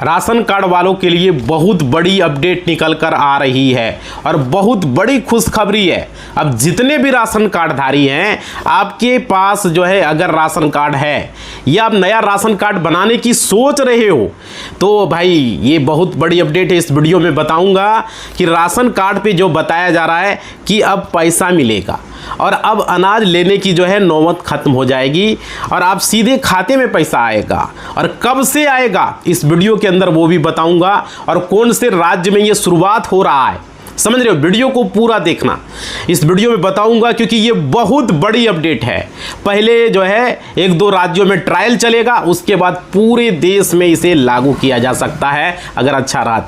Ration card वालों के लिए बहुत बड़ी अपडेट निकल कर आ रही है और बहुत बड़ी खुशखबरी है। अब जितने भी राशन कार्डधारी हैं, आपके पास जो है अगर राशन कार्ड है या आप नया राशन कार्ड बनाने की सोच रहे हो, तो भाई ये बहुत बड़ी अपडेट है। इस वीडियो में बताऊंगा कि राशन कार्ड पे जो बताया जा रहा है कि अब पैसा मिलेगा और अब अनाज लेने की जो है नौबत खत्म हो जाएगी और आप सीधे खाते में पैसा आएगा। और कब से आएगा इस वीडियो के अंदर वो भी बताऊंगा, और कौन से राज्य में ये शुरुआत हो रहा है, समझ रहे हो। वीडियो को पूरा देखना, इस वीडियो में बताऊंगा क्योंकि ये बहुत बड़ी अपडेट है। पहले जो है 1-2 राज्यों में ट्रायल चलेगा, उसके बाद पूरे देश में इसे लागू किया जा सकता है अगर अच्छा रहा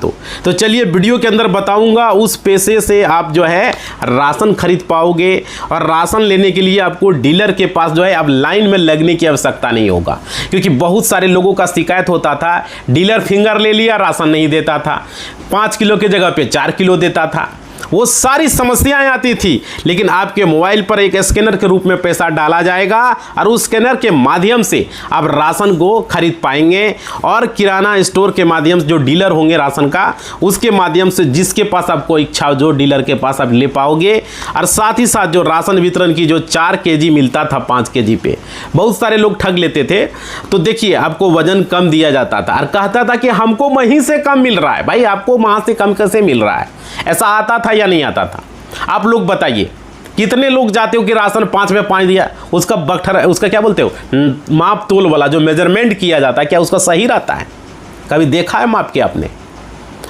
तो चलिए वीडियो के अंदर बताऊंगा। उस पैसे से आप जो है राशन खरीद पाओगे और राशन लेने के लिए आपको डीलर के पास जो है अब लाइन में लगने की आवश्यकता नहीं होगा, क्योंकि बहुत सारे लोगों का शिकायत होता था डीलर फिंगर ले लिया, राशन नहीं देता था, 5 किलो की जगह पे 4 किलो देता था, वो सारी समस्याएं आती थी। लेकिन आपके मोबाइल पर एक स्कैनर के रूप में पैसा डाला जाएगा और उस स्कैनर के माध्यम से आप राशन को खरीद पाएंगे और किराना स्टोर के माध्यम से जो डीलर होंगे राशन का, उसके माध्यम से जिसके पास आपको इच्छा हो जो डीलर के पास आप ले पाओगे। और साथ ही साथ जो राशन वितरण की जो 4 केजी मिलता था 5 केजी पे, बहुत सारे लोग ठग लेते थे। तो देखिए आपको वजन कम दिया जाता था और कहता था कि हमको वहीं से कम मिल रहा है। भाई आपको वहाँ से कम कैसे मिल रहा है, ऐसा आता था या नहीं आता था? आप लोग बताइए, कितने लोग जाते हो कि राशन 5 में 5 दिया, उसका बख्तर, उसका क्या बोलते हो, माप तोल वाला जो मेजरमेंट किया जाता है, क्या उसका सही रहता है? कभी देखा है माप के आपने?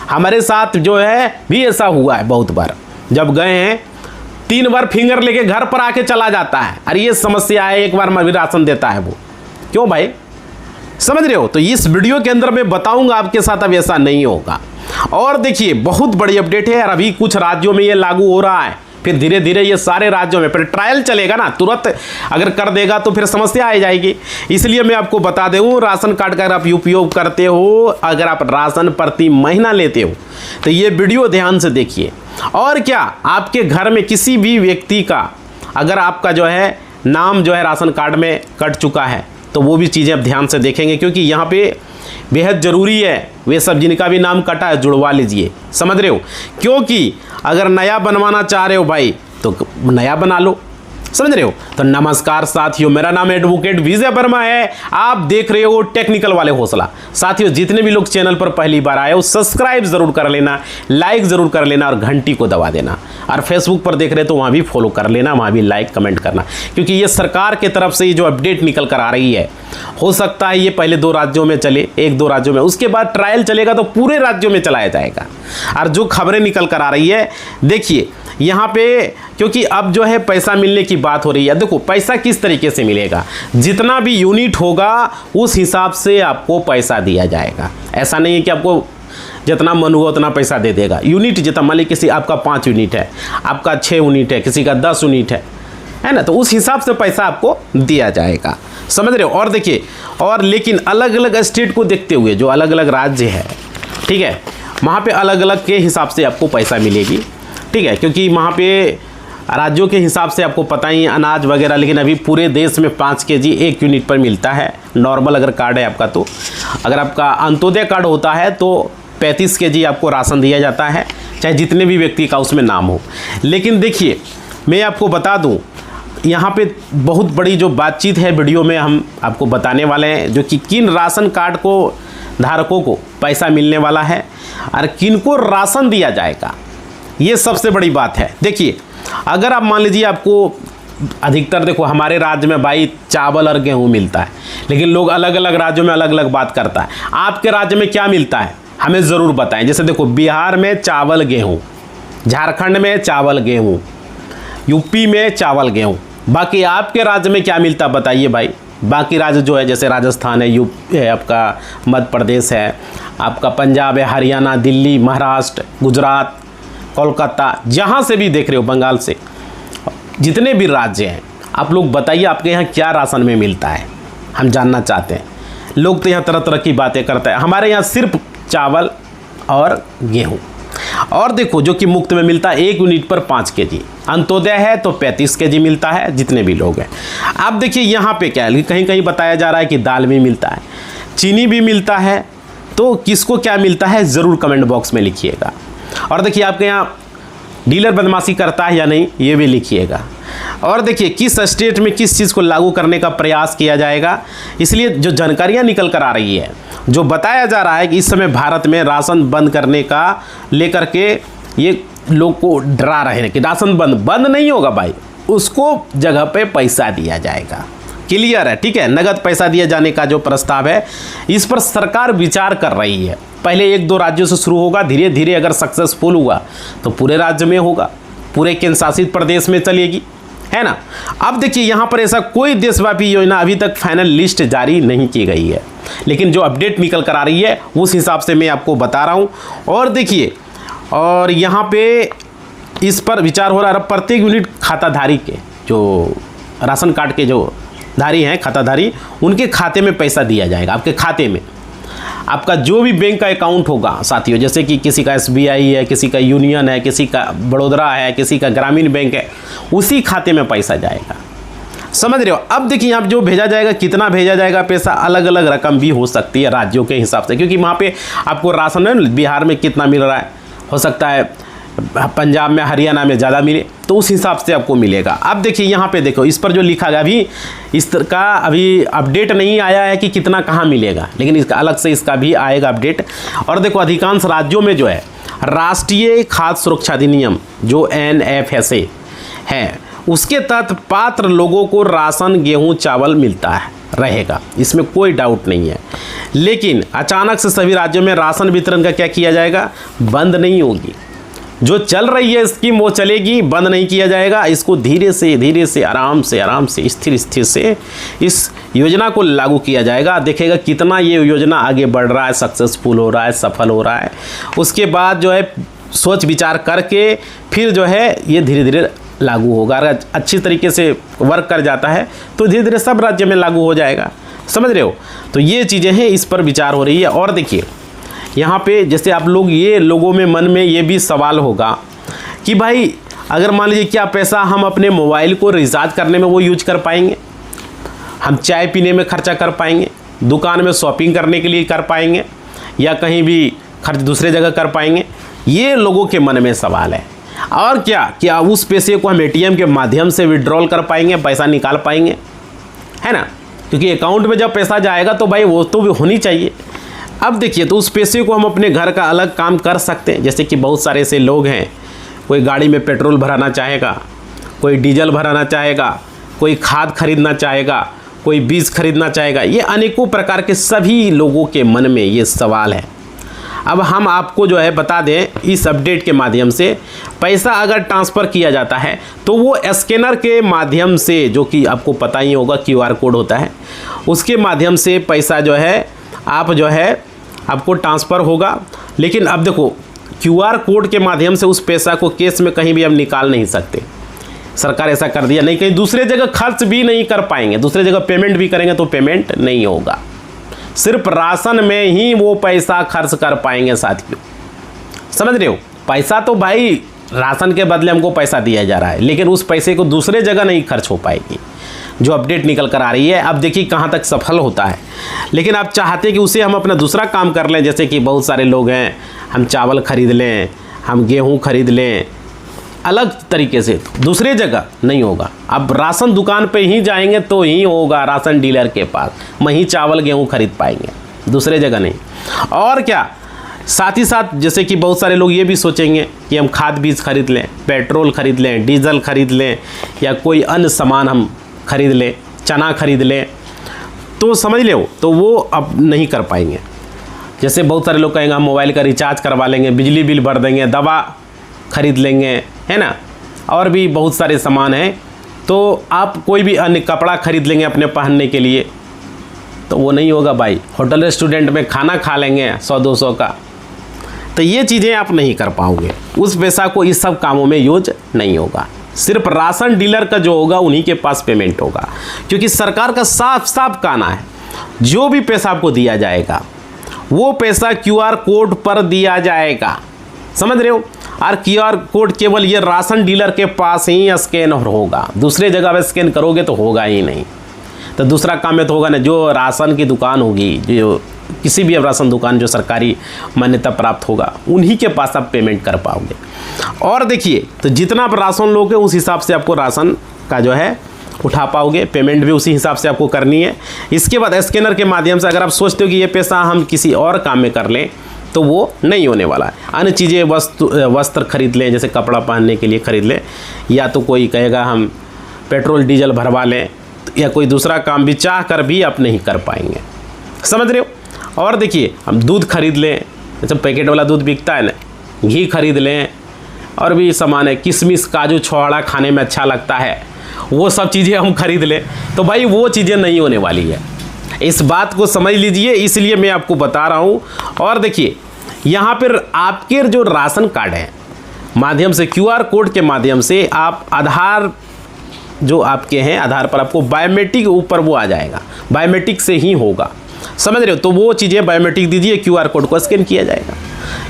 हमारे साथ जो है भी ऐसा हुआ है बहुत बार। जब गए हैं 3 बार फिंगर लेके घर पर आके चला जाता है, अरे ये समस्या है, एक बार में भी राशन देता है वो। क्यों भाई, समझ रहे हो? तो इस वीडियो के अंदर मैं बताऊंगा आपके साथ अब ऐसा नहीं होगा। और देखिए बहुत बड़ी अपडेट है, और अभी कुछ राज्यों में ये लागू हो रहा है, फिर धीरे धीरे ये सारे राज्यों में फिर ट्रायल चलेगा ना। तुरंत अगर कर देगा तो फिर समस्या आ जाएगी। इसलिए मैं आपको बता दूं, राशन कार्ड का अगर आप उपयोग करते हो, अगर आप राशन प्रति महीना लेते हो, तो ये वीडियो ध्यान से देखिए। और क्या आपके घर में किसी भी व्यक्ति का अगर आपका जो है नाम जो है राशन कार्ड में कट चुका है, तो वो भी चीज़ें आप ध्यान से देखेंगे, क्योंकि यहाँ पे बेहद ज़रूरी है वे सब जिनका भी नाम कटा है जुड़वा लीजिए, समझ रहे हो। क्योंकि अगर नया बनवाना चाह रहे हो भाई तो नया बना लो, समझ रहे हो। तो नमस्कार साथियों, मेरा नाम एडवोकेट विजय वर्मा है, आप देख रहे हो टेक्निकल वाले हौसला। साथियों जितने भी लोग चैनल पर पहली बार आए हो, सब्सक्राइब जरूर कर लेना, लाइक जरूर कर लेना और घंटी को दबा देना। और फेसबुक पर देख रहे तो वहाँ भी फॉलो कर लेना, वहाँ भी लाइक कमेंट करना, क्योंकि ये सरकार की तरफ से ये जो अपडेट निकल कर आ रही है, हो सकता है ये पहले 2 राज्यों में चले, 1-2 राज्यों में, उसके बाद ट्रायल चलेगा तो पूरे राज्यों में चलाया जाएगा। और जो खबरें निकल कर आ रही है देखिए यहाँ पे, क्योंकि अब जो है पैसा मिलने की बात हो रही है। देखो पैसा किस तरीके से मिलेगा, जितना भी यूनिट होगा उस हिसाब से आपको पैसा दिया जाएगा। ऐसा नहीं है कि आपको जितना मन हुआ उतना पैसा दे देगा। यूनिट जितना, मान लीजिए किसी आपका 5 यूनिट है, आपका 6 यूनिट है, किसी का 10 यूनिट है ना, तो उस हिसाब से पैसा आपको दिया जाएगा, समझ रहे हो। और देखिए, और लेकिन अलग अलग स्टेट को देखते हुए जो अलग अलग राज्य है, ठीक है, वहाँ पे अलग अलग के हिसाब से आपको पैसा मिलेगी, ठीक है, क्योंकि वहाँ पे राज्यों के हिसाब से आपको पता ही अनाज वगैरह। लेकिन अभी पूरे देश में 5 केजी 1 यूनिट पर मिलता है, नॉर्मल अगर कार्ड है आपका तो। अगर आपका अंत्योदय कार्ड होता है तो 35 केजी आपको राशन दिया जाता है, चाहे जितने भी व्यक्ति का उसमें नाम हो। लेकिन देखिए मैं आपको बता दूँ, यहाँ पे बहुत बड़ी जो बातचीत है वीडियो में हम आपको बताने वाले हैं, जो कि किन राशन कार्ड को धारकों को पैसा मिलने वाला है और किन को राशन दिया जाएगा, ये सबसे बड़ी बात है। देखिए अगर आप मान लीजिए आपको अधिकतर, देखो हमारे राज्य में भाई चावल और गेहूँ मिलता है, लेकिन लोग अलग अलग राज्यों में अलग अलग बात करता है। आपके राज्य में क्या मिलता है हमें ज़रूर बताएं। जैसे देखो बिहार में चावल गेहूँ, झारखंड में चावल गेहूँ, यूपी में चावल गेहूँ, बाकी आपके राज्य में क्या मिलता है बताइए भाई। बाकी राज्य जो है जैसे राजस्थान है, यूपी है, आपका मध्य प्रदेश है, आपका पंजाब है, हरियाणा, दिल्ली, महाराष्ट्र, गुजरात, कोलकाता, जहाँ से भी देख रहे हो, बंगाल से, जितने भी राज्य हैं, आप लोग बताइए आपके यहाँ क्या राशन में मिलता है, हम जानना चाहते हैं। लोग तो यहाँ तरह तरह की बातें करते हैं, हमारे यहाँ सिर्फ चावल और गेहूँ। और देखो जो कि मुफ्त में मिलता है 1 यूनिट पर 5 केजी, अंत्योदय है तो 35 केजी मिलता है जितने भी लोग हैं। अब देखिए यहाँ पे क्या है, कहीं कहीं बताया जा रहा है कि दाल भी मिलता है, चीनी भी मिलता है, तो किसको क्या मिलता है ज़रूर कमेंट बॉक्स में लिखिएगा। और देखिए आपके यहाँ डीलर बदमाशी करता है या नहीं ये भी लिखिएगा। और देखिए किस स्टेट में किस चीज़ को लागू करने का प्रयास किया जाएगा, इसलिए जो जानकारियाँ निकल कर आ रही है, जो बताया जा रहा है कि इस समय भारत में राशन बंद करने का लेकर के ये लोग को डरा रहे हैं कि राशन बंद नहीं होगा भाई, उसको जगह पे पैसा दिया जाएगा। क्लियर है, ठीक है। नगद पैसा दिया जाने का जो प्रस्ताव है इस पर सरकार विचार कर रही है। पहले 1-2 राज्यों से शुरू होगा, धीरे धीरे अगर सक्सेसफुल हुआ तो पूरे राज्य में होगा, पूरे केंद्र शासित प्रदेश में चलेगी, है ना। अब देखिए यहाँ पर ऐसा कोई देशव्यापी योजना अभी तक फाइनल लिस्ट जारी नहीं की गई है, लेकिन जो अपडेट निकल कर आ रही है उस हिसाब से मैं आपको बता रहा हूँ। और देखिए और यहाँ पे इस पर विचार हो रहा है प्रत्येक यूनिट खाताधारी के, जो राशन कार्ड के जो धारी हैं खाताधारी, उनके खाते में पैसा दिया जाएगा। आपके खाते में आपका जो भी बैंक का अकाउंट होगा साथियों, जैसे कि किसी का SBI है, किसी का यूनियन है, किसी का बड़ौदा है, किसी का ग्रामीण बैंक है, उसी खाते में पैसा जाएगा। समझ रहे हो। अब देखिए यहाँ जो भेजा जाएगा, कितना भेजा जाएगा पैसा, अलग अलग रकम भी हो सकती है राज्यों के हिसाब से, क्योंकि वहाँ पे आपको राशन है बिहार में कितना मिल रहा है, हो सकता है पंजाब में हरियाणा में ज़्यादा मिले, तो उस हिसाब से आपको मिलेगा। अब देखिए यहाँ पे देखो इस पर जो लिखा गया, अभी इस तरह का अभी अपडेट नहीं आया है कि कितना कहाँ मिलेगा, लेकिन इसका अलग से इसका भी आएगा अपडेट। और देखो अधिकांश राज्यों में जो है राष्ट्रीय खाद्य सुरक्षा अधिनियम जो NFSA है उसके तहत पात्र लोगों को राशन गेहूँ चावल मिलता है रहेगा, इसमें कोई डाउट नहीं है। लेकिन अचानक से सभी राज्यों में राशन वितरण का क्या किया जाएगा, बंद नहीं होगी। जो चल रही है स्कीम वो चलेगी, बंद नहीं किया जाएगा। इसको धीरे से आराम से स्थिर से इस योजना को लागू किया जाएगा। देखेगा कितना ये योजना आगे बढ़ रहा है, सक्सेसफुल हो रहा है, सफल हो रहा है। उसके बाद जो है सोच विचार करके फिर जो है ये धीरे धीरे लागू होगा। अगर अच्छी तरीके से वर्क कर जाता है तो धीरे धीरे सब राज्य में लागू हो जाएगा। समझ रहे हो। तो ये चीज़ें हैं, इस पर विचार हो रही है। और देखिए यहाँ पे जैसे आप लोग ये लोगों में मन में ये भी सवाल होगा कि भाई अगर मान लीजिए क्या पैसा हम अपने मोबाइल को रिचार्ज करने में वो यूज कर पाएंगे, हम चाय पीने में खर्चा कर पाएंगे, दुकान में शॉपिंग करने के लिए कर पाएंगे, या कहीं भी खर्च दूसरे जगह कर पाएंगे, ये लोगों के मन में सवाल है। और क्या उस पैसे को हम ATM के माध्यम से विड्रॉल कर पाएंगे, पैसा निकाल पाएंगे, है ना। क्योंकि अकाउंट में जब पैसा जाएगा तो भाई वो तो भी होनी चाहिए। अब देखिए तो उस पैसे को हम अपने घर का अलग काम कर सकते हैं। जैसे कि बहुत सारे ऐसे लोग हैं, कोई गाड़ी में पेट्रोल भराना चाहेगा, कोई डीजल भराना चाहेगा, कोई खाद खरीदना चाहेगा, कोई बीज खरीदना चाहेगा। ये अनेकों प्रकार के सभी लोगों के मन में ये सवाल है। अब हम आपको जो है बता दें इस अपडेट के माध्यम से, पैसा अगर ट्रांसफ़र किया जाता है तो वो स्कैनर के माध्यम से, जो कि आपको पता ही होगा QR कोड होता है, उसके माध्यम से पैसा जो है आप जो है आपको ट्रांसफ़र होगा। लेकिन अब देखो QR कोड के माध्यम से उस पैसा को केस में कहीं भी हम निकाल नहीं सकते। सरकार ऐसा कर दिया, नहीं कहीं दूसरे जगह खर्च भी नहीं कर पाएंगे, दूसरे जगह पेमेंट भी करेंगे तो पेमेंट नहीं होगा। सिर्फ राशन में ही वो पैसा खर्च कर पाएंगे साथियों। समझ रहे हो। पैसा तो भाई राशन के बदले हमको पैसा दिया जा रहा है, लेकिन उस पैसे को दूसरे जगह नहीं खर्च हो पाएगी, जो अपडेट निकल कर आ रही है। अब देखिए कहाँ तक सफल होता है। लेकिन आप चाहते कि उसे हम अपना दूसरा काम कर लें, जैसे कि बहुत सारे लोग हैं, हम चावल खरीद लें, हम गेहूँ खरीद लें, अलग तरीके से, दूसरे जगह नहीं होगा। अब राशन दुकान पे ही जाएंगे तो ही होगा, राशन डीलर के पास वहीं चावल गेहूँ खरीद पाएंगे, दूसरे जगह नहीं। और क्या, साथ ही साथ जैसे कि बहुत सारे लोग ये भी सोचेंगे कि हम खाद बीज खरीद लें, पेट्रोल खरीद लें, डीजल खरीद लें, या कोई अन्य सामान हम खरीद लें, चना खरीद लें, तो समझ लो तो वो अब नहीं कर पाएंगे। जैसे बहुत सारे लोग कहेंगे हम मोबाइल का रिचार्ज करवा लेंगे, बिजली बिल भर देंगे, दवा खरीद लेंगे, है ना, और भी बहुत सारे सामान हैं। तो आप कोई भी अन्य कपड़ा खरीद लेंगे अपने पहनने के लिए, तो वो नहीं होगा भाई। होटल रेस्टोरेंट में खाना खा लेंगे 100-200 का, तो ये चीज़ें आप नहीं कर पाओगे। उस पैसा को इस सब कामों में यूज नहीं होगा। सिर्फ राशन डीलर का जो होगा उन्हीं के पास पेमेंट होगा, क्योंकि सरकार का साफ साफ कहना है जो भी पैसा आपको दिया जाएगा वो पैसा QR कोड पर दिया जाएगा। समझ रहे हो। और QR कोड केवल ये राशन डीलर के पास ही स्कैन होगा, दूसरे जगह पे स्कैन करोगे तो होगा ही नहीं। तो तो दूसरा काम में तो होगा ना, जो राशन की दुकान होगी, जो किसी भी राशन दुकान जो सरकारी मान्यता प्राप्त होगा, उन्हीं के पास आप पेमेंट कर पाओगे। और देखिए, तो जितना आप राशन लोगे उस हिसाब से आपको राशन का जो है उठा पाओगे, पेमेंट भी उसी हिसाब से आपको करनी है। इसके बाद स्कैनर के माध्यम से अगर आप सोचते हो कि ये पैसा हम किसी और काम में कर लें, तो वो नहीं होने वाला है। अन्य चीज़ें वस्त्र खरीद लें, जैसे कपड़ा पहनने के लिए खरीद लें, या तो कोई कहेगा हम पेट्रोल डीजल भरवा लें, या कोई दूसरा काम भी चाह कर भी आप नहीं कर पाएंगे, समझ रहे हो। और देखिए, हम दूध खरीद लें, जैसे पैकेट वाला दूध बिकता है ना, घी खरीद लें, और भी सामान है, किशमिश काजू छुहाड़ा खाने में अच्छा लगता है, वो सब चीज़ें हम खरीद लें, तो भाई वो चीज़ें नहीं होने वाली है। इस बात को समझ लीजिए, इसलिए मैं आपको बता रहा हूँ। और देखिए, यहाँ पर आपके जो राशन कार्ड है माध्यम से, QR कोड के माध्यम से आप आधार जो आपके हैं, आधार पर आपको बायोमेट्रिक ऊपर वो आ जाएगा, बायोमेट्रिक से ही होगा, समझ रहे हो। तो वो चीज़ें बायोमेट्रिक दीजिए, QR कोड को स्कैन किया जाएगा,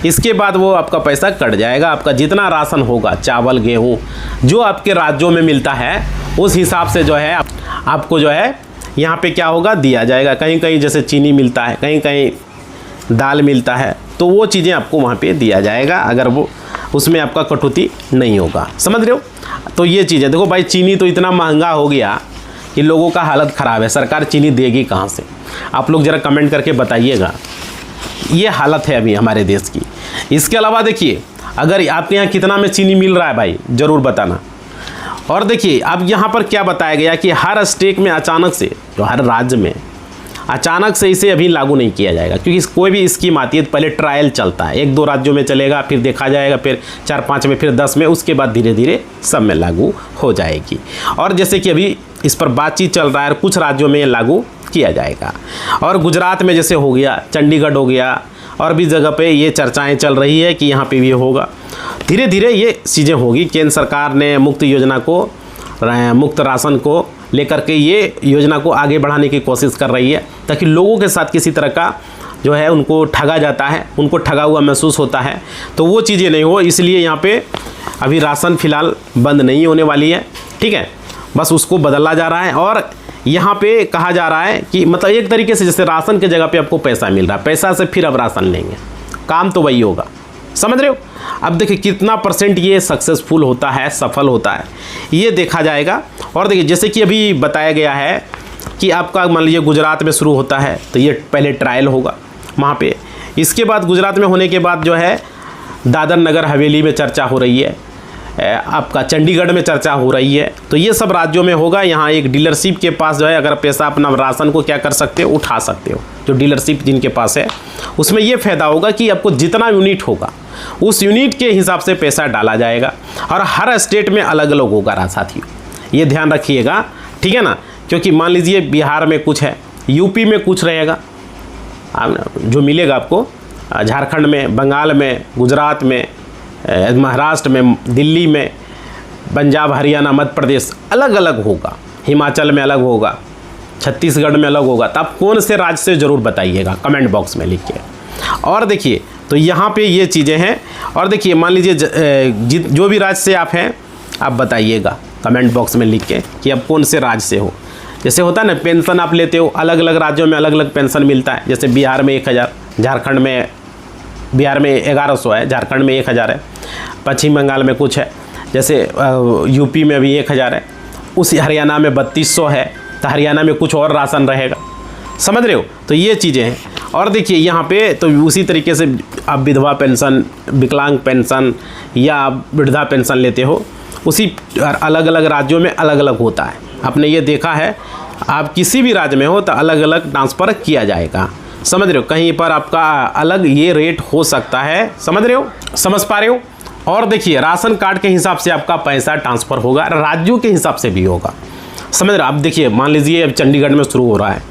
इसके बाद वो आपका पैसा कट जाएगा। आपका जितना राशन होगा, चावल गेहूँ जो आपके राज्यों में मिलता है, उस हिसाब से जो है आपको जो है यहाँ पे क्या होगा, दिया जाएगा। कहीं कहीं जैसे चीनी मिलता है, कहीं कहीं दाल मिलता है, तो वो चीज़ें आपको वहाँ पे दिया जाएगा, अगर वो उसमें आपका कटौती नहीं होगा, समझ रहे हो। तो ये चीज़ है। देखो भाई, चीनी तो इतना महंगा हो गया कि लोगों का हालत ख़राब है, सरकार चीनी देगी कहाँ से? आप लोग ज़रा कमेंट करके बताइएगा, ये हालत है अभी हमारे देश की। इसके अलावा देखिए, अगर आपके यहाँ कितना में चीनी मिल रहा है भाई, ज़रूर बताना। और देखिए, अब यहाँ पर क्या बताया गया कि हर स्टेट में अचानक से, जो हर राज्य में अचानक से इसे अभी लागू नहीं किया जाएगा, क्योंकि कोई भी स्कीम आती है तो पहले ट्रायल चलता है, 1-2 राज्यों में चलेगा, फिर देखा जाएगा, फिर 4-5 में, फिर 10 में, उसके बाद धीरे धीरे सब में लागू हो जाएगी। और जैसे कि अभी इस पर बातचीत चल रहा है, कुछ राज्यों में लागू किया जाएगा। और गुजरात में जैसे हो गया, चंडीगढ़ हो गया, और भी जगह पे ये चर्चाएं चल रही है कि यहाँ पे भी होगा। धीरे धीरे ये चीज़ें होगी। केंद्र सरकार ने मुफ्त योजना को, मुफ्त राशन को लेकर के ये योजना को आगे बढ़ाने की कोशिश कर रही है, ताकि लोगों के साथ किसी तरह का जो है उनको ठगा जाता है, उनको ठगा हुआ महसूस होता है, तो वो चीज़ें नहीं हो। इसलिए यहाँ पे अभी राशन फ़िलहाल बंद नहीं होने वाली है, ठीक है, बस उसको बदला जा रहा है। और यहाँ पे कहा जा रहा है कि मतलब एक तरीके से जैसे राशन के जगह पे आपको पैसा मिल रहा है, पैसा से फिर अब राशन लेंगे, काम तो वही होगा, समझ रहे हो। अब देखिए कितना % ये सक्सेसफुल होता है, सफल होता है, ये देखा जाएगा। और देखिए, जैसे कि अभी बताया गया है कि आपका मान लीजिए गुजरात में शुरू होता है, तो ये पहले ट्रायल होगा वहाँ पे। इसके बाद गुजरात में होने के बाद जो है दादर नगर हवेली में चर्चा हो रही है, आपका चंडीगढ़ में चर्चा हो रही है, तो ये सब राज्यों में होगा। यहाँ एक डीलरशिप के पास जो है, अगर पैसा अपना राशन को क्या कर सकते हो, उठा सकते हो। जो डीलरशिप जिनके पास है, उसमें ये फ़ायदा होगा कि आपको जितना यूनिट होगा उस यूनिट के हिसाब से पैसा डाला जाएगा। और हर स्टेट में अलग अलग होगा साथियों, ये ध्यान रखिएगा, ठीक है ना। क्योंकि मान लीजिए बिहार में कुछ है, यूपी में कुछ रहेगा, जो मिलेगा आपको झारखंड में, बंगाल में, गुजरात में, महाराष्ट्र में, दिल्ली में, पंजाब, हरियाणा, मध्य प्रदेश अलग अलग होगा, हिमाचल में अलग होगा, छत्तीसगढ़ में अलग होगा। तब कौन से राज्य से ज़रूर बताइएगा कमेंट बॉक्स में लिख के। और देखिए, तो यहाँ पे ये चीज़ें हैं। और देखिए, मान लीजिए जो भी राज्य से आप हैं, आप बताइएगा कमेंट बॉक्स में लिख के कि आप कौन से राज्य से हो। जैसे होता है ना, पेंशन आप लेते हो, अलग अलग राज्यों में अलग अलग पेंशन मिलता है। जैसे बिहार में 1000, झारखंड में, बिहार में 1100 है, झारखंड में 1000 है, पश्चिम बंगाल में कुछ है, जैसे यूपी में भी 1000 है, उसी हरियाणा में 3200 है, तो हरियाणा में कुछ और राशन रहेगा, समझ रहे हो। तो ये चीज़ें हैं। और देखिए यहाँ पे तो उसी तरीके से आप विधवा पेंशन, विकलांग पेंशन या वृद्धा पेंशन लेते हो, उसी अलग अलग राज्यों में अलग अलग होता है। आपने ये देखा है, आप किसी भी राज्य में हो तो अलग अलग ट्रांसफ़र किया जाएगा, समझ रहे हो। कहीं पर आपका अलग ये रेट हो सकता है, समझ रहे हो, समझ पा रहे हो। और देखिए, राशन कार्ड के हिसाब से आपका पैसा ट्रांसफ़र होगा, राज्यों के हिसाब से भी होगा, समझ रहे हो। अब देखिए, मान लीजिए अब चंडीगढ़ में शुरू हो रहा है,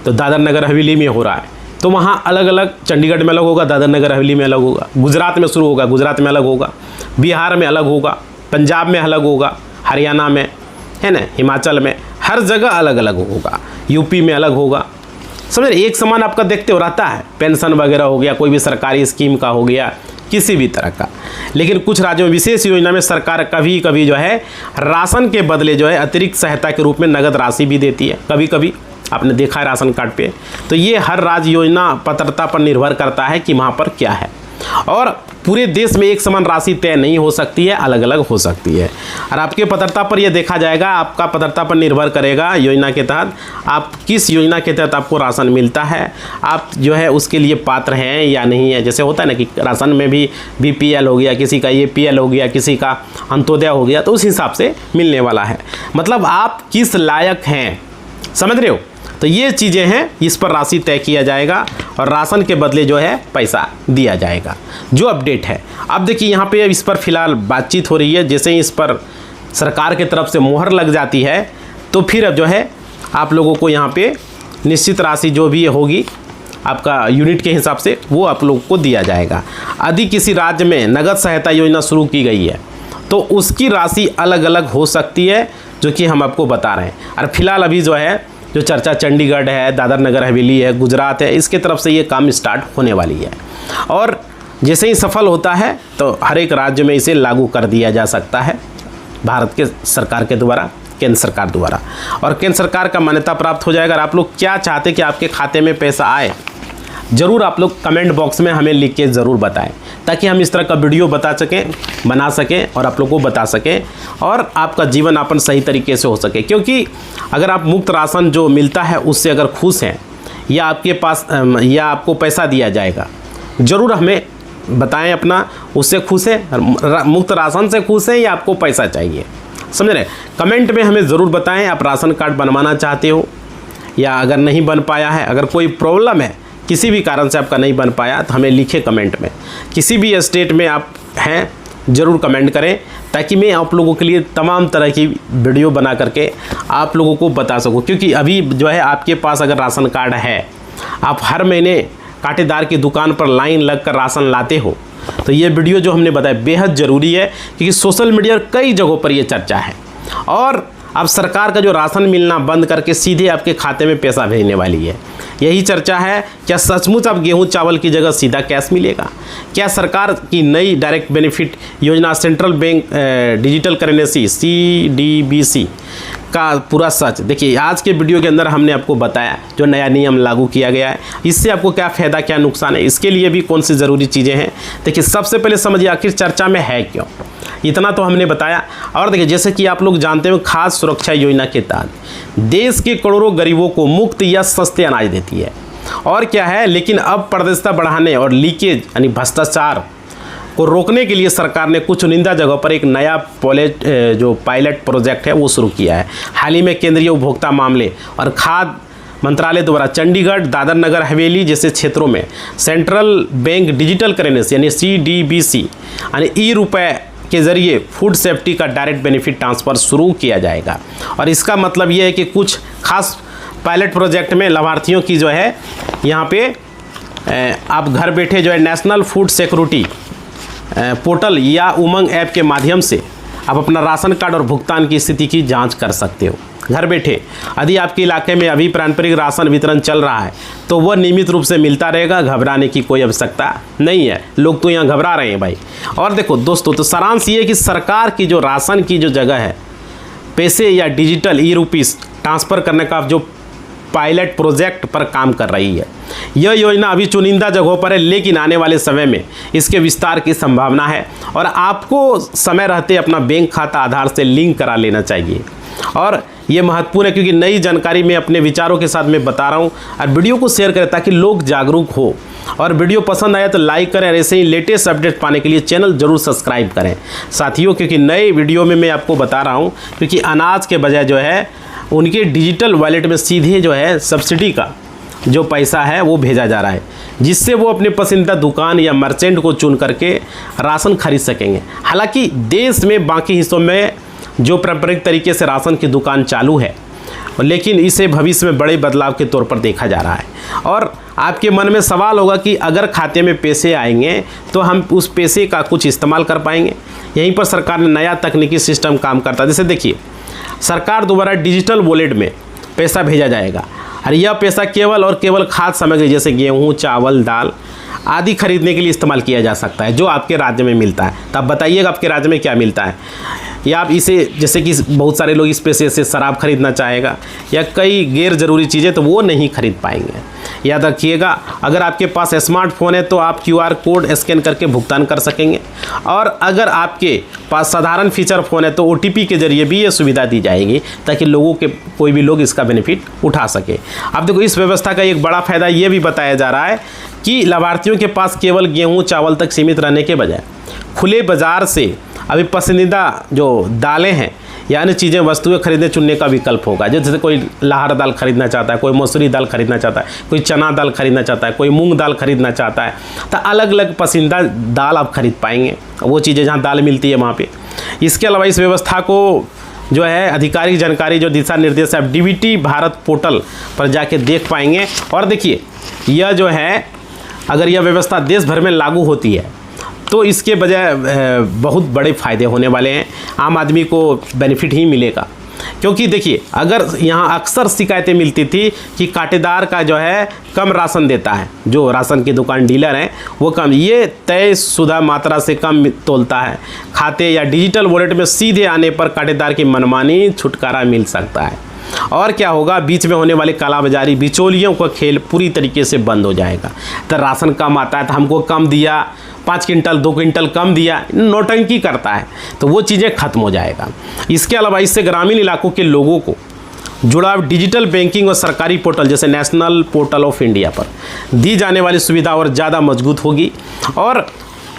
तो दादर नगर हवेली में हो रहा है, तो वहाँ अलग अलग, चंडीगढ़ में अलग होगा, दादर नगर हवेली में अलग होगा, गुजरात में शुरू होगा, गुजरात में अलग होगा, बिहार में अलग होगा, पंजाब में अलग होगा, हरियाणा में है ना, हिमाचल में, हर जगह अलग अलग होगा, यूपी में अलग होगा, समझ रहे। एक समान आपका देखते हो रहता है, पेंशन वगैरह हो गया, कोई भी सरकारी स्कीम का हो गया, किसी भी तरह का। लेकिन कुछ राज्यों में विशेष योजना में सरकार कभी कभी जो है राशन के बदले जो है अतिरिक्त सहायता के रूप में नगद राशि भी देती है, कभी कभी आपने देखा है राशन कार्ड पे। तो ये हर राज्य योजना पात्रता पर निर्भर करता है कि वहाँ पर क्या है, और पूरे देश में एक समान राशि तय नहीं हो सकती है, अलग अलग हो सकती है। और आपके पात्रता पर यह देखा जाएगा, आपका पात्रता पर निर्भर करेगा योजना के तहत आप किस योजना के तहत आपको राशन मिलता है, आप जो है उसके लिए पात्र हैं या नहीं है। जैसे होता है ना कि राशन में भी BPL हो गया, किसी का APL हो गया, किसी का अंत्योदय हो गया, तो उस हिसाब से मिलने वाला है। मतलब आप किस लायक हैं, समझ रहे हो। तो ये चीज़ें हैं, इस पर राशि तय किया जाएगा और राशन के बदले जो है पैसा दिया जाएगा, जो अपडेट है। अब देखिए यहाँ पे इस पर फिलहाल बातचीत हो रही है। जैसे ही इस पर सरकार के तरफ से मोहर लग जाती है तो फिर अब जो है आप लोगों को यहाँ पे निश्चित राशि जो भी होगी आपका यूनिट के हिसाब से वो आप लोगों को दिया जाएगा। यदि किसी राज्य में नगद सहायता योजना शुरू की गई है तो उसकी राशि अलग अलग हो सकती है, जो कि हम आपको बता रहे हैं। और फिलहाल अभी जो है जो चर्चा चंडीगढ़ है, दादर नगर हवेली है, गुजरात है, इसके तरफ से ये काम स्टार्ट होने वाली है। और जैसे ही सफल होता है तो हर एक राज्य में इसे लागू कर दिया जा सकता है भारत के सरकार के द्वारा, केंद्र सरकार द्वारा, और केंद्र सरकार का मान्यता प्राप्त हो जाएगा। और आप लोग क्या चाहते कि आपके खाते में पैसा आए, ज़रूर आप लोग कमेंट बॉक्स में हमें लिख के ज़रूर बताएं, ताकि हम इस तरह का वीडियो बना सकें और आप लोगों को बता सकें और आपका जीवन यापन सही तरीके से हो सके। क्योंकि अगर आप मुफ्त राशन जो मिलता है उससे अगर खुश हैं, या आपके पास या आपको पैसा दिया जाएगा, ज़रूर हमें बताएं अपना उससे खुश है, मुफ्त राशन से खुश है या आपको पैसा चाहिए, समझ रहे। कमेंट में हमें ज़रूर बताएं आप राशन कार्ड बनवाना चाहते हो या अगर नहीं बन पाया है, अगर कोई प्रॉब्लम है किसी भी कारण से आपका नहीं बन पाया तो हमें लिखें कमेंट में। किसी भी स्टेट में आप हैं ज़रूर कमेंट करें, ताकि मैं आप लोगों के लिए तमाम तरह की वीडियो बना करके आप लोगों को बता सकूं। क्योंकि अभी जो है आपके पास अगर राशन कार्ड है, आप हर महीने कांटेदार की दुकान पर लाइन लग कर राशन लाते हो, तो ये वीडियो जो हमने बताया बेहद ज़रूरी है। क्योंकि सोशल मीडिया और कई जगहों पर ये चर्चा है, और अब सरकार का जो राशन मिलना बंद करके सीधे आपके खाते में पैसा भेजने वाली है। यही चर्चा है, क्या सचमुच अब गेहूं चावल की जगह सीधा कैश मिलेगा? क्या सरकार की नई डायरेक्ट बेनिफिट योजना central bank digital currency CDBC का पूरा सच? देखिए आज के वीडियो के अंदर हमने आपको बताया जो नया नियम लागू किया गया है, इससे आपको क्या फ़ायदा क्या नुकसान है, इसके लिए भी कौन सी ज़रूरी चीज़ें हैं। देखिए सबसे पहले समझिए आखिर चर्चा में है क्यों, इतना तो हमने बताया। और देखिए जैसे कि आप लोग जानते हो, खाद्य सुरक्षा योजना के तहत देश के करोड़ों गरीबों को मुफ्त या सस्ते अनाज देती है। और क्या है, लेकिन अब पारदर्शिता बढ़ाने और लीकेज यानी भ्रष्टाचार को रोकने के लिए सरकार ने कुछ चुनिंदा जगहों पर एक नया पायलट प्रोजेक्ट है वो शुरू किया है। हाल ही में केंद्रीय उपभोक्ता मामले और खाद्य मंत्रालय द्वारा चंडीगढ़, दादर नगर हवेली जैसे क्षेत्रों में सेंट्रल बैंक डिजिटल करेंसी यानी CDBC यानी ₹रुपए के ज़रिए फूड सेफ्टी का डायरेक्ट बेनिफिट ट्रांसफ़र शुरू किया जाएगा। और इसका मतलब ये है कि कुछ खास पायलट प्रोजेक्ट में लाभार्थियों की जो है यहाँ पे आप घर बैठे जो है नेशनल फूड सिक्योरिटी पोर्टल या उमंग ऐप के माध्यम से आप अपना राशन कार्ड और भुगतान की स्थिति की जांच कर सकते हो घर बैठे। यदि आपके इलाके में अभी पारंपरिक राशन वितरण चल रहा है तो वह नियमित रूप से मिलता रहेगा, घबराने की कोई आवश्यकता नहीं है। लोग तो यहाँ घबरा रहे हैं भाई। और देखो दोस्तों, तो सारांश ये है कि सरकार की जो राशन की जो जगह है पैसे या डिजिटल ₹रुपीस ट्रांसफ़र करने का जो पायलट प्रोजेक्ट पर काम कर रही है। यह योजना अभी चुनिंदा जगहों पर है, लेकिन आने वाले समय में इसके विस्तार की संभावना है। और आपको समय रहते अपना बैंक खाता आधार से लिंक करा लेना चाहिए। और ये महत्वपूर्ण है क्योंकि नई जानकारी मैं अपने विचारों के साथ मैं बता रहा हूँ। और वीडियो को शेयर करें ताकि लोग जागरूक हो। और वीडियो पसंद आया तो लाइक करें और ऐसे ही लेटेस्ट अपडेट पाने के लिए चैनल जरूर सब्सक्राइब करें साथियों। क्योंकि नए वीडियो में मैं आपको बता रहा हूँ, क्योंकि अनाज के बजाय जो है उनके डिजिटल वॉलेट में सीधे जो है सब्सिडी का जो पैसा है वो भेजा जा रहा है, जिससे वो अपने पसंदीदा दुकान या मर्चेंट को चुन करके राशन खरीद सकेंगे। हालांकि देश में बाकी हिस्सों में जो पारंपरिक तरीके से राशन की दुकान चालू है, लेकिन इसे भविष्य में बड़े बदलाव के तौर पर देखा जा रहा है। और आपके मन में सवाल होगा कि अगर खाते में पैसे आएंगे तो हम उस पैसे का कुछ इस्तेमाल कर पाएंगे। यहीं पर सरकार ने नया तकनीकी सिस्टम काम करता है। जैसे देखिए, सरकार द्वारा डिजिटल वॉलेट में पैसा भेजा जाएगा और यह पैसा केवल और केवल खाद्य सामग्री जैसे गेहूँ, चावल, दाल आदि खरीदने के लिए इस्तेमाल किया जा सकता है जो आपके राज्य में मिलता है। तो आप बताइएगा आपके राज्य में क्या मिलता है। या आप इसे, जैसे कि बहुत सारे लोग इस पैसे से शराब खरीदना चाहेगा या कई गैर ज़रूरी चीज़ें, तो वो नहीं खरीद पाएंगे। याद रखिएगा, अगर आपके पास स्मार्टफोन है तो आप QR कोड स्कैन करके भुगतान कर सकेंगे, और अगर आपके पास साधारण फीचर फ़ोन है तो OTP के ज़रिए भी ये सुविधा दी जाएगी, ताकि लोगों के कोई भी लोग इसका बेनिफिट उठा सके। अब देखो, इस व्यवस्था का एक बड़ा फ़ायदा ये भी बताया जा रहा है कि लाभार्थियों के पास केवल गेहूँ चावल तक सीमित रहने के बजाय खुले बाज़ार से अभी पसंदीदा जो दालें हैं या अन्य चीज़ें वस्तुएं खरीदने चुनने का विकल्प होगा। जैसे कोई लाहर दाल खरीदना चाहता है, कोई मसूरी दाल खरीदना चाहता है, कोई चना दाल खरीदना चाहता है, कोई मूंग दाल खरीदना चाहता है, तो अलग अलग पसंदीदा दाल आप खरीद पाएंगे, वो चीज़ें जहाँ दाल मिलती है वहाँ पे। इसके अलावा इस व्यवस्था को जो है आधिकारिक जानकारी, जो दिशा निर्देश है, आप DBT भारत पोर्टल पर जाके देख पाएंगे। और देखिए, यह जो है, अगर यह व्यवस्था देश भर में लागू होती है तो इसके बजाय बहुत बड़े फ़ायदे होने वाले हैं, आम आदमी को बेनिफिट ही मिलेगा। क्योंकि देखिए, अगर यहाँ अक्सर शिकायतें मिलती थी कि कांटेदार का जो है कम राशन देता है, जो राशन की दुकान डीलर हैं वो कम, ये तयशुदा मात्रा से कम तोलता है। खाते या डिजिटल वॉलेट में सीधे आने पर कांटेदार की मनमानी छुटकारा मिल सकता है। और क्या होगा, बीच में होने वाली कालाबाजारी, बिचौलियों का खेल पूरी तरीके से बंद हो जाएगा। तो राशन कम आता है तो हमको कम दिया, 5 क्विंटल 2 क्विंटल कम दिया, नौटंकी करता है, तो वो चीज़ें खत्म हो जाएगा। इसके अलावा इससे ग्रामीण इलाकों के लोगों को जुड़ाव डिजिटल बैंकिंग और सरकारी पोर्टल जैसे नेशनल पोर्टल ऑफ इंडिया पर दी जाने वाली सुविधा और ज़्यादा मजबूत होगी। और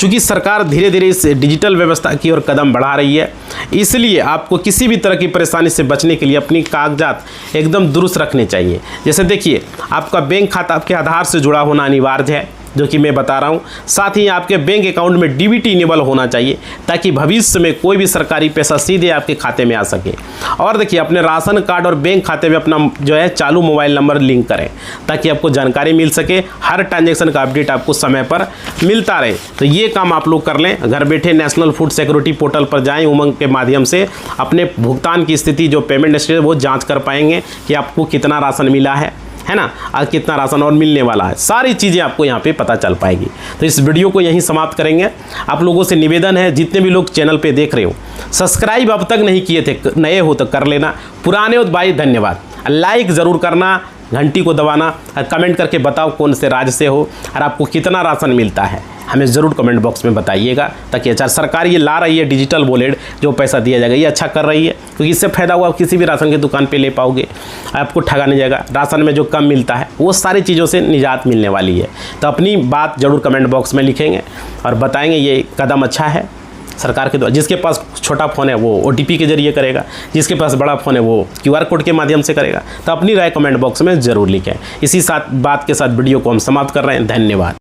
चूँकि सरकार धीरे धीरे इस डिजिटल व्यवस्था की ओर कदम बढ़ा रही है, इसलिए आपको किसी भी तरह की परेशानी से बचने के लिए अपनी कागजात एकदम दुरुस्त रखने चाहिए। जैसे देखिए, आपका बैंक खाता आपके आधार से जुड़ा होना अनिवार्य है, जो कि मैं बता रहा हूँ। साथ ही आपके बैंक अकाउंट में DBT इनेबल होना चाहिए, ताकि भविष्य में कोई भी सरकारी पैसा सीधे आपके खाते में आ सके। और देखिए, अपने राशन कार्ड और बैंक खाते में अपना जो है चालू मोबाइल नंबर लिंक करें, ताकि आपको जानकारी मिल सके, हर ट्रांजैक्शन का अपडेट आपको समय पर मिलता रहे। तो ये काम आप लोग कर लें। घर बैठे नेशनल फूड सिक्योरिटी पोर्टल पर जाएँ, उमंग के माध्यम से अपने भुगतान की स्थिति, जो पेमेंट स्टेटस, वो जाँच कर पाएंगे कि आपको कितना राशन मिला है ना, और कितना राशन और मिलने वाला है। सारी चीज़ें आपको यहाँ पे पता चल पाएगी। तो इस वीडियो को यहीं समाप्त करेंगे। आप लोगों से निवेदन है, जितने भी लोग चैनल पे देख रहे हो, सब्सक्राइब अब तक नहीं किए थे, नए हो तो कर लेना। पुराने हो तो भाई धन्यवाद। लाइक ज़रूर करना, घंटी को दबाना, और कमेंट करके बताओ कौन से राज्य से हो और आपको कितना राशन मिलता है, हमें ज़रूर कमेंट बॉक्स में बताइएगा। ताकि अच्छा, सरकार ये ला रही है डिजिटल वॉलेट, जो पैसा दिया जाएगा, ये अच्छा कर रही है, क्योंकि इससे फ़ायदा हुआ, किसी भी राशन की दुकान पे ले पाओगे, आपको ठगा नहीं जाएगा। राशन में जो कम मिलता है वो सारी चीज़ों से निजात मिलने वाली है। तो अपनी बात ज़रूर कमेंट बॉक्स में लिखेंगे और बताएंगे ये कदम अच्छा है सरकार के द्वारा। जिसके पास छोटा फ़ोन है वो OTP के जरिए करेगा, जिसके पास बड़ा फ़ोन है वो QR कोड के माध्यम से करेगा। तो अपनी राय कमेंट बॉक्स में ज़रूर लिखें। इसी बात के साथ वीडियो को हम समाप्त कर रहे हैं। धन्यवाद।